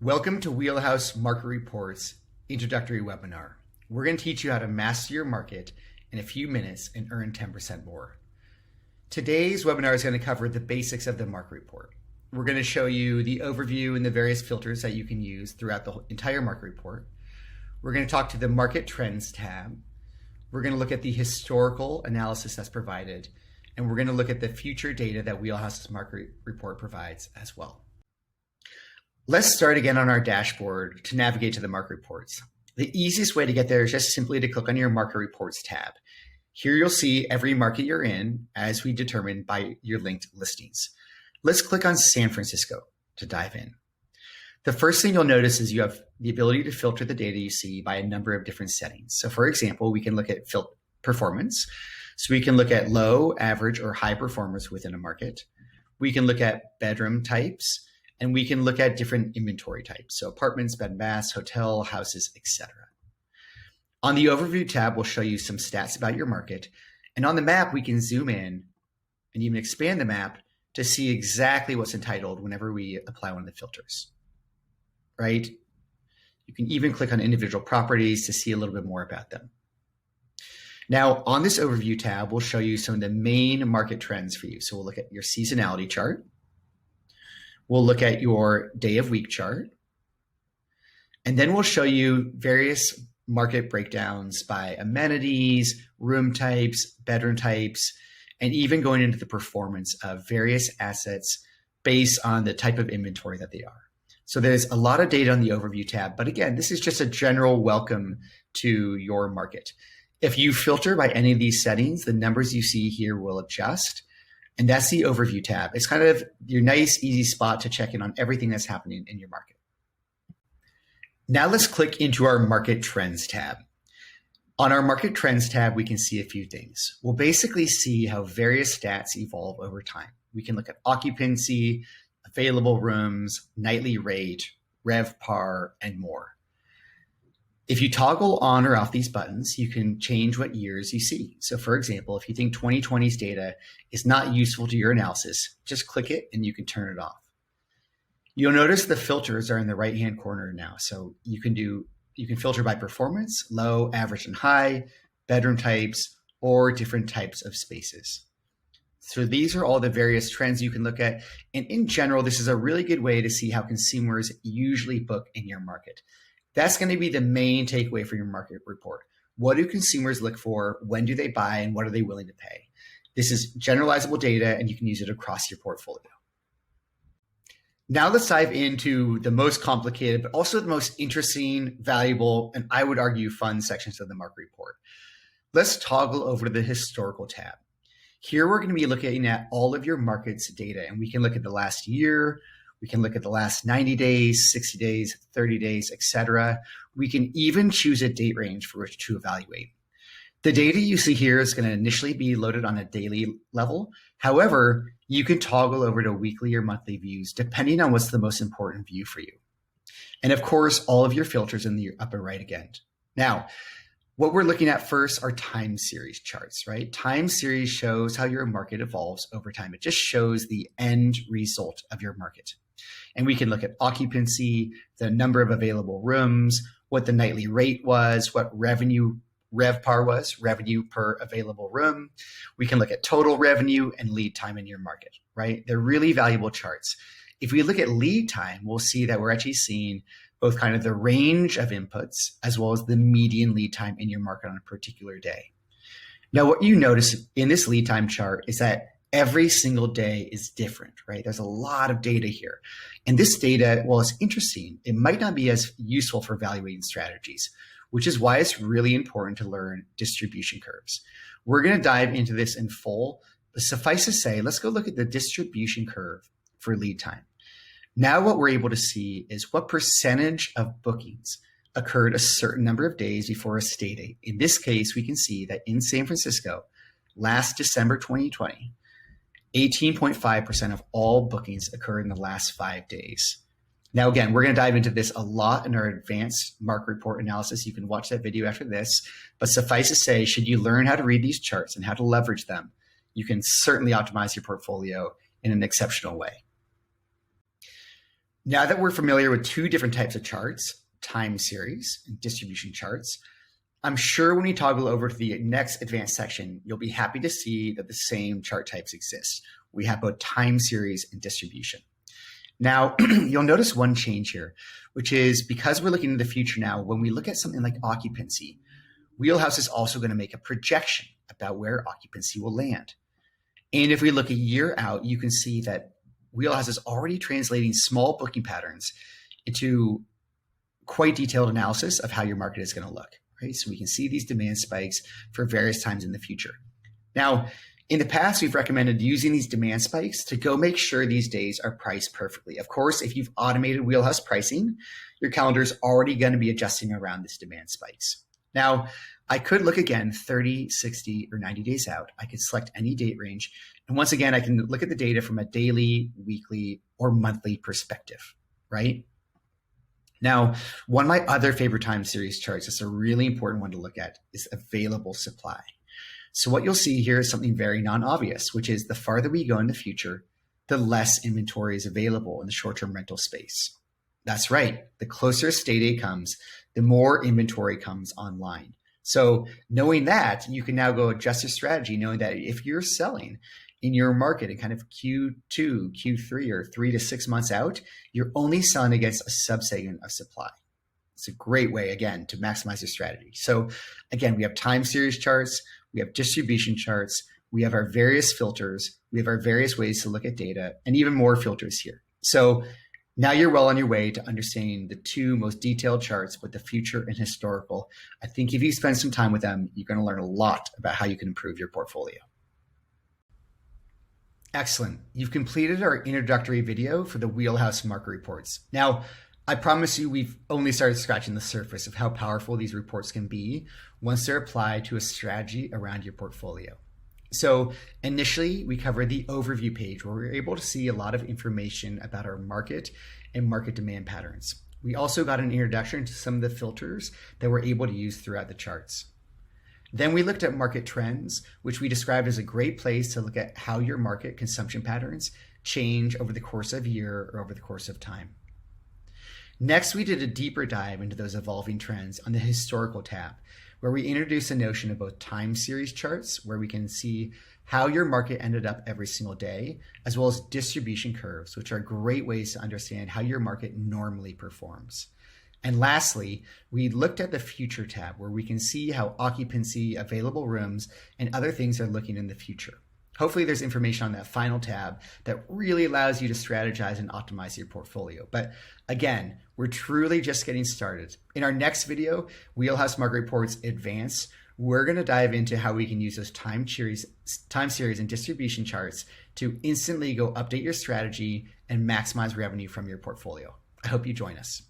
Welcome to Wheelhouse Market Reports Introductory Webinar. We're going to teach you how to master your market in a few minutes and earn 10% more. Today's webinar is going to cover the basics of the market report. We're going to show you the overview and the various filters that you can use throughout the entire market report. We're going to talk to the Market Trends tab. We're going to look at the historical analysis that's provided, and we're going to look at the future data that Wheelhouse's market report provides as well. Let's start again on our dashboard to navigate to the market reports. The easiest way to get there is just simply to click on your market reports tab. Here you'll see every market you're in as we determine by your linked listings. Let's click on San Francisco to dive in. The first thing you'll notice is you have the ability to filter the data you see by a number of different settings. So for example, we can look at performance. So we can look at low, average, or high performers within a market. We can look at bedroom types, and we can look at different inventory types. So apartments, bed and baths, hotel, houses, etc. On the overview tab, we'll show you some stats about your market. And on the map, we can zoom in and even expand the map to see exactly what's entitled whenever we apply one of the filters, right? You can even click on individual properties to see a little bit more about them. Now, on this overview tab, we'll show you some of the main market trends for you. So we'll look at your seasonality chart. We'll look at your day of week chart, and then we'll show you various market breakdowns by amenities, room types, bedroom types, and even going into the performance of various assets based on the type of inventory that they are. So there's a lot of data on the overview tab, but again, this is just a general welcome to your market. If you filter by any of these settings, the numbers you see here will adjust. And that's the overview tab. It's kind of your nice, easy spot to check in on everything that's happening in your market. Now let's click into our Market Trends tab. On our Market Trends tab, we can see a few things. We'll basically see how various stats evolve over time. We can look at occupancy, available rooms, nightly rate, RevPAR, and more. If you toggle on or off these buttons, you can change what years you see. So for example, if you think 2020's data is not useful to your analysis, just click it and you can turn it off. You'll notice the filters are in the right-hand corner now. So you can filter by performance, low, average, and high, bedroom types, or different types of spaces. So these are all the various trends you can look at. And in general, this is a really good way to see how consumers usually book in your market. That's going to be the main takeaway for your market report. What do consumers look for? When do they buy? And what are they willing to pay? This is generalizable data, and you can use it across your portfolio. Now let's dive into the most complicated, but also the most interesting, valuable, and I would argue fun sections of the market report. Let's toggle over to the historical tab. Here we're going to be looking at all of your market's data, and we can look at the last year. We can look at the last 90 days, 60 days, 30 days, etc. We can even choose a date range for which to evaluate. The data you see here is going to initially be loaded on a daily level. However, you can toggle over to weekly or monthly views depending on what's the most important view for you. And of course, all of your filters in the upper right again. Now, what we're looking at first are time series charts, right? Time series shows how your market evolves over time. It just shows the end result of your market. And we can look at occupancy, the number of available rooms, what the nightly rate was, what RevPAR was, revenue per available room. We can look at total revenue and lead time in your market, right? They're really valuable charts. If we look at lead time, we'll see that we're actually seeing both kind of the range of inputs as well as the median lead time in your market on a particular day. Now, what you notice in this lead time chart is that every single day is different, right? There's a lot of data here. And this data, while it's interesting, it might not be as useful for evaluating strategies, which is why it's really important to learn distribution curves. We're going to dive into this in full, but suffice to say, let's go look at the distribution curve for lead time. Now what we're able to see is what percentage of bookings occurred a certain number of days before a stay date. In this case, we can see that in San Francisco, last December 2020, 18.5% of all bookings occurred in the last 5 days. Now, again, we're going to dive into this a lot in our advanced market report analysis. You can watch that video after this, but suffice to say, should you learn how to read these charts and how to leverage them, you can certainly optimize your portfolio in an exceptional way. Now that we're familiar with two different types of charts, time series and distribution charts, I'm sure when we toggle over to the next advanced section, you'll be happy to see that the same chart types exist. We have both time series and distribution. Now, you'll notice one change here, which is because we're looking into the future now, when we look at something like occupancy, Wheelhouse is also going to make a projection about where occupancy will land. And if we look a year out, you can see that Wheelhouse is already translating small booking patterns into quite detailed analysis of how your market is going to look, right? So we can see these demand spikes for various times in the future. Now, in the past, we've recommended using these demand spikes to go make sure these days are priced perfectly. Of course, if you've automated Wheelhouse pricing, your calendar is already going to be adjusting around these demand spikes. Now, I could look again 30, 60, or 90 days out. I could select any date range. And once again, I can look at the data from a daily, weekly, or monthly perspective, right? Now, one of my other favorite time series charts, it's a really important one to look at, is available supply. So what you'll see here is something very non-obvious, which is the farther we go in the future, the less inventory is available in the short-term rental space. That's right. The closer a stay date comes, the more inventory comes online. So knowing that, you can now go adjust your strategy, knowing that if you're selling in your market in kind of Q2, Q3, or 3 to 6 months out, you're only selling against a subsegment of supply. It's a great way, again, to maximize your strategy. So again, we have time series charts, we have distribution charts, we have our various filters, we have our various ways to look at data, and even more filters here. So now you're well on your way to understanding the two most detailed charts, both the future and historical. I think if you spend some time with them, you're going to learn a lot about how you can improve your portfolio. Excellent. You've completed our introductory video for the Wheelhouse market reports. Now, I promise you we've only started scratching the surface of how powerful these reports can be once they're applied to a strategy around your portfolio. So initially, we covered the overview page where we're able to see a lot of information about our market and market demand patterns. We also got an introduction to some of the filters that we're able to use throughout the charts. Then we looked at market trends, which we described as a great place to look at how your market consumption patterns change over the course of a year or over the course of time. Next, we did a deeper dive into those evolving trends on the historical tab, where we introduced the notion of both time series charts, where we can see how your market ended up every single day, as well as distribution curves, which are great ways to understand how your market normally performs. And lastly, we looked at the future tab, where we can see how occupancy, available rooms, and other things are looking in the future. Hopefully there's information on that final tab that really allows you to strategize and optimize your portfolio. But again, we're truly just getting started. In our next video, Wheelhouse Market Reports Advanced, we're going to dive into how we can use those time series and distribution charts to instantly go update your strategy and maximize revenue from your portfolio. I hope you join us.